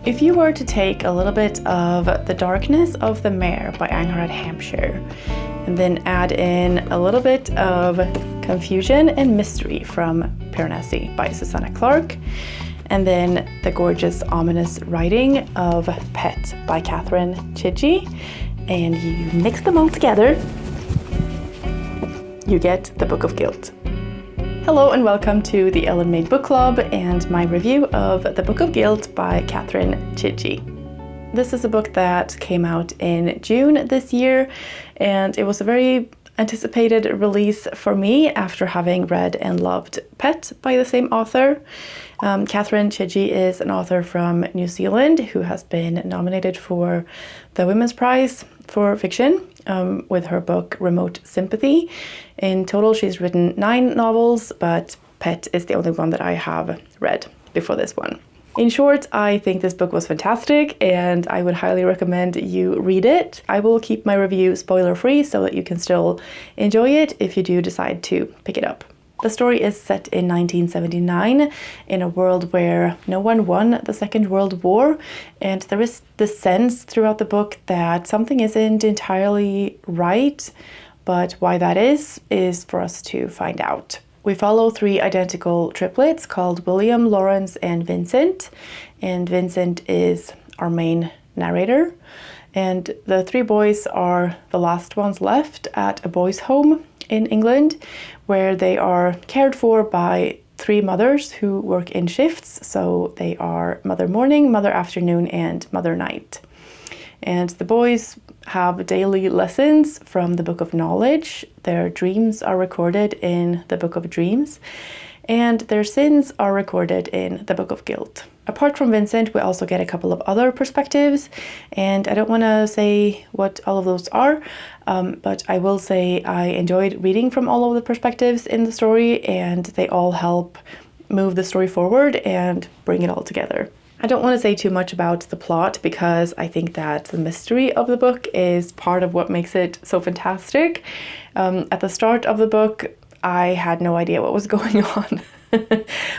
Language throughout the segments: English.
If you were to take a little bit of The Darkness of the Mare by Angharad, Hampshire, and then add in a little bit of Confusion and Mystery from Piranesi by Susanna Clarke, and then the gorgeous, ominous writing of Pet by Catherine Chidgey, and you mix them all together, you get the Book of Guilt. Hello and welcome to the Ellen Made Book Club and my review of The Book of Guilt by Catherine Chidgey. This is a book that came out in June this year, and it was a very anticipated release for me after having read and loved Pet by the same author. Catherine Chidgey is an author from New Zealand who has been nominated for the Women's Prize for Fiction with her book Remote Sympathy. In total, she's written 9 novels, but Pet is the only one that I have read before this one. In short, I think this book was fantastic and I would highly recommend you read it. I will keep my review spoiler-free so that you can still enjoy it if you do decide to pick it up. The story is set in 1979 in a world where no one won the Second World War, and there is this sense throughout the book that something isn't entirely right, but why that is for us to find out. We follow 3 identical triplets called William, Lawrence, and Vincent is our main narrator. And the 3 boys are the last ones left at a boys' home in England, where they are cared for by 3 mothers who work in shifts. So they are Mother Morning, Mother Afternoon, and Mother Night. And the boys have daily lessons from the Book of Knowledge. Their dreams are recorded in the Book of Dreams, and their sins are recorded in the Book of Guilt. Apart from Vincent, we also get a couple of other perspectives, and I don't want to say what all of those are, but I will say I enjoyed reading from all of the perspectives in the story, and they all help move the story forward and bring it all together. I don't want to say too much about the plot because I think that the mystery of the book is part of what makes it so fantastic. At the start of the book, I had no idea what was going on,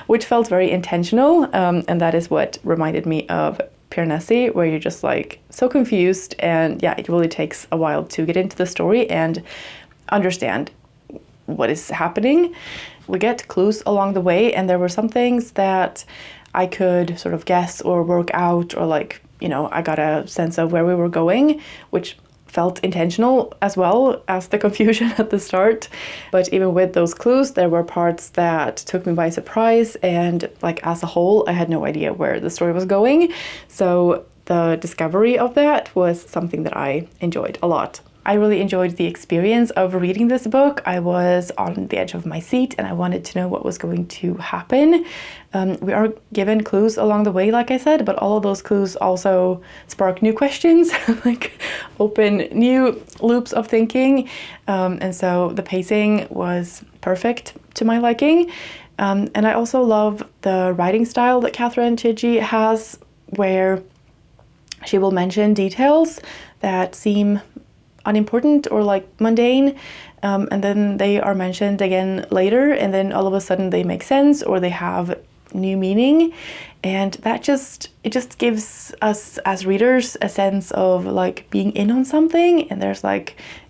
which felt very intentional, and that is what reminded me of Piranesi, where you're just like so confused, and yeah, it really takes a while to get into the story and understand what is happening. We get clues along the way, and there were some things that I could sort of guess or work out, or I got a sense of where we were going, which felt intentional as well as the confusion at the start. But even with those clues, there were parts that took me by surprise, and as a whole, I had no idea where the story was going. So the discovery of that was something that I enjoyed a lot. I really enjoyed the experience of reading this book. I was on the edge of my seat and I wanted to know what was going to happen. We are given clues along the way, like I said, but all of those clues also spark new questions, open new loops of thinking. And so the pacing was perfect to my liking. And I also love the writing style that Catherine Chidgey has, where she will mention details that seem unimportant or mundane, and then they are mentioned again later, and then all of a sudden they make sense or they have new meaning, and that just gives us as readers a sense of being in on something, and there's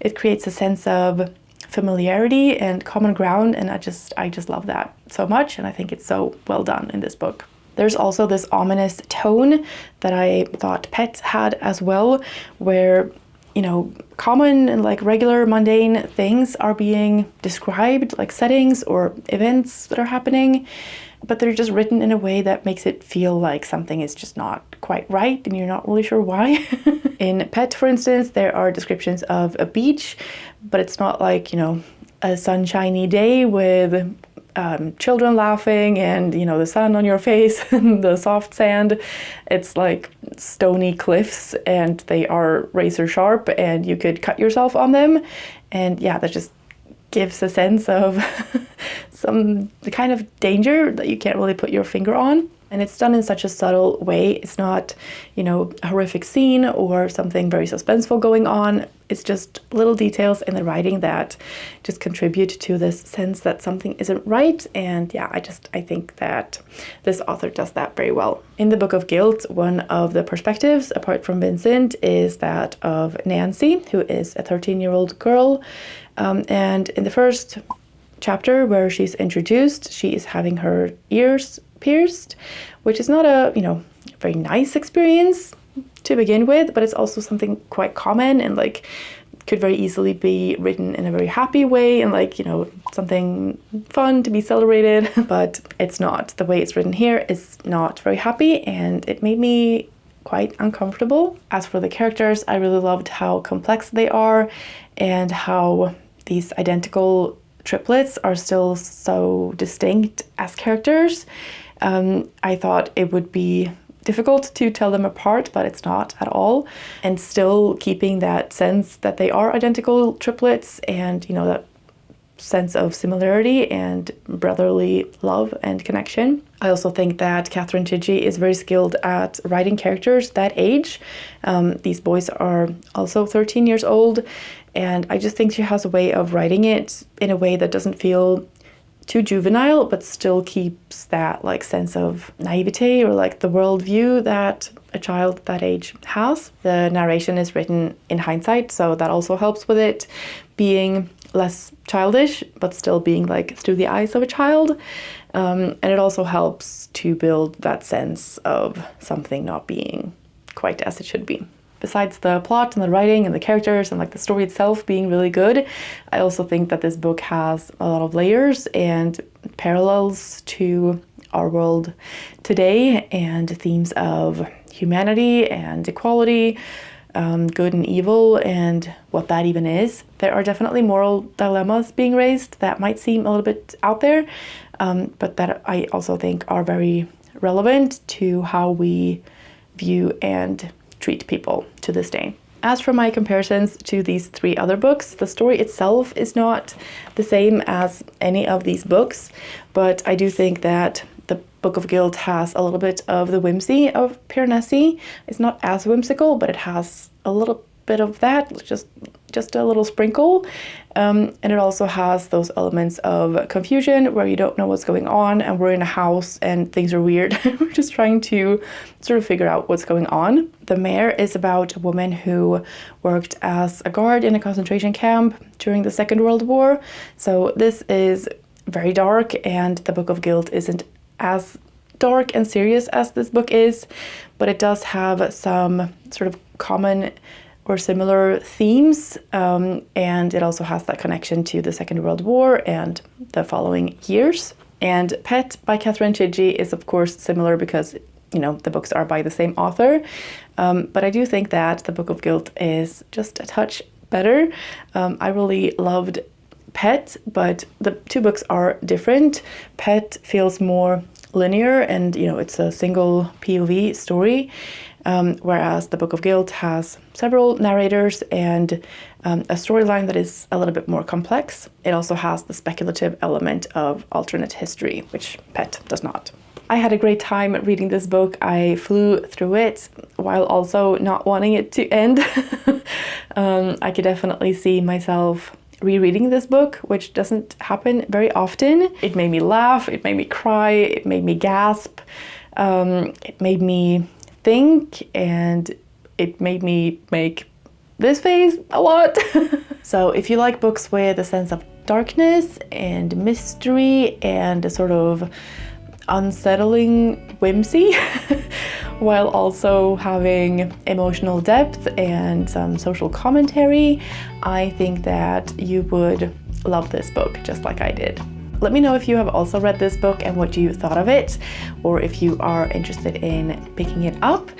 it creates a sense of familiarity and common ground, and I just love that so much, and I think it's so well done in this book. There's also this ominous tone that I thought Pet had as well, where common and regular mundane things are being described, settings or events that are happening, but they're just written in a way that makes it feel like something is just not quite right and you're not really sure why. In Pet, for instance, there are descriptions of a beach, but it's not a sunshiny day with children laughing and the sun on your face and the soft sand. It's stony cliffs, and they are razor sharp and you could cut yourself on them, and yeah, that just gives a sense of some kind of danger that you can't really put your finger on. And it's done in such a subtle way. It's not, a horrific scene or something very suspenseful going on. It's just little details in the writing that just contribute to this sense that something isn't right. And yeah, I think that this author does that very well. In the Book of Guilt, one of the perspectives, apart from Vincent, is that of Nancy, who is a 13-year-old girl. And in the first chapter where she's introduced, she is having her ears pierced, which is not a, very nice experience to begin with, but it's also something quite common and could very easily be written in a very happy way and something fun to be celebrated, but it's not. The way it's written here is not very happy, and it made me quite uncomfortable. As for the characters, I really loved how complex they are and how these identical triplets are still so distinct as characters. I thought it would be difficult to tell them apart, but it's not at all. And still keeping that sense that they are identical triplets and, that sense of similarity and brotherly love and connection. I also think that Catherine Chidgey is very skilled at writing characters that age. These boys are also 13 years old, and I just think she has a way of writing it in a way that doesn't feel too juvenile, but still keeps that sense of naivete or the worldview that a child that age has. The narration is written in hindsight, so that also helps with it being less childish, but still being through the eyes of a child. And it also helps to build that sense of something not being quite as it should be. Besides the plot and the writing and the characters and the story itself being really good, I also think that this book has a lot of layers and parallels to our world today and themes of humanity and equality, good and evil, and what that even is. There are definitely moral dilemmas being raised that might seem a little bit out there, but that I also think are very relevant to how we view and treat people to this day. As for my comparisons to these three other books, the story itself is not the same as any of these books, but I do think that the Book of Guilt has a little bit of the whimsy of Piranesi. It's not as whimsical, but it has a little bit of that, just a little sprinkle. And it also has those elements of confusion where you don't know what's going on and we're in a house and things are weird. We're just trying to sort of figure out what's going on. The Mare is about a woman who worked as a guard in a concentration camp during the Second World War. So this is very dark, and the Book of Guilt isn't as dark and serious as this book is, but it does have some sort of common or similar themes, and it also has that connection to the Second World War and the following years. And Pet by Catherine Chidgey is of course similar because, the books are by the same author, but I do think that the Book of Guilt is just a touch better. I really loved Pet, but the two books are different. Pet feels more linear and, it's a single POV story, whereas the Book of Guilt has several narrators and a storyline that is a little bit more complex. It also has the speculative element of alternate history, which Pet does not. I had a great time reading this book. I flew through it while also not wanting it to end. I could definitely see myself rereading this book, which doesn't happen very often. It made me laugh, it made me cry, it made me gasp, it made me think, and it made me make this face a lot. So if you like books with a sense of darkness and mystery and a sort of unsettling whimsy while also having emotional depth and some social commentary, I think that you would love this book just like I did. Let me know if you have also read this book and what you thought of it, or if you are interested in picking it up.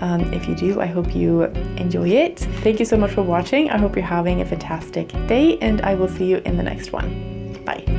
If you do, I hope you enjoy it. Thank you so much for watching. I hope you're having a fantastic day, and I will see you in the next one. Bye.